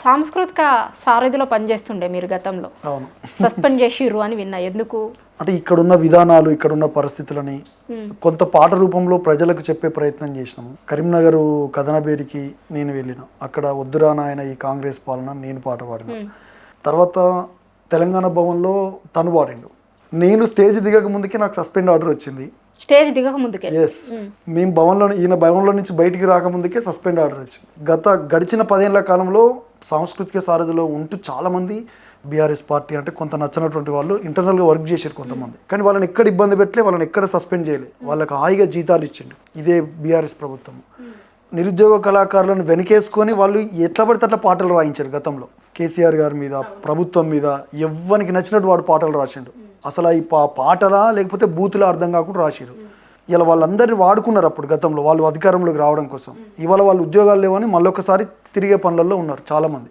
సాంస్కృతిక సారథిలో పనిచేస్తుండే మీరు గతంలో. అవును. సస్పెండ్ చేసిర్రు అని విన్నా. ఎందుకు? అంటే ఇక్కడున్న విధానాలు, ఇక్కడున్న పరిస్థితులని కొంత పాట రూపంలో ప్రజలకు చెప్పే ప్రయత్నం చేసినాము. కరీంనగర్ కథనబేరికి నేను వెళ్ళిన, అక్కడ వద్దురా నాయన ఈ కాంగ్రెస్ పాలన నేను పాట పాడిన. తర్వాత తెలంగాణ భవన్లో తను పాడిండు. నేను స్టేజ్ దిగక ముందుకే నాకు సస్పెండ్ ఆర్డర్ వచ్చింది. స్టేజ్ దిగక ముందుకే? ఎస్. మేము ఈయన భవన్లో నుంచి బయటికి రాకముందుకే సస్పెండ్ ఆర్డర్ వచ్చింది. గడిచిన 10 ఏళ్ల కాలంలో సాంస్కృతిక సారథిలో ఉంటూ చాలామంది బీఆర్ఎస్ పార్టీ అంటే కొంత నచ్చినటువంటి వాళ్ళు ఇంటర్నల్గా వర్క్ చేశారు కొంతమంది. కానీ వాళ్ళని ఎక్కడ ఇబ్బంది పెట్టలే, వాళ్ళని ఎక్కడ సస్పెండ్ చేయలే, వాళ్ళకి హాయిగా జీతాలు ఇచ్చిండు ఇదే బీఆర్ఎస్ ప్రభుత్వం. నిరుద్యోగ కళాకారులను వెనకేసుకొని వాళ్ళు ఎట్లా పడితే అట్లా పాటలు రాయించారు గతంలో. కేసీఆర్ గారి మీద, ప్రభుత్వం మీద ఎవ్వరికి నచ్చినట్టు వాడు పాటలు రాసిండు. అసలు ఈ పాటలా లేకపోతే బూతులా అర్థం కాకుండా రాసిరు. ఇలా వాళ్ళందరినీ వాడుకున్నారు అప్పుడు గతంలో వాళ్ళు అధికారంలోకి రావడం కోసం. ఇవాళ వాళ్ళు ఉద్యోగాలు లేవని మళ్ళొకసారి తిరిగే పనులలో ఉన్నారు చాలామంది.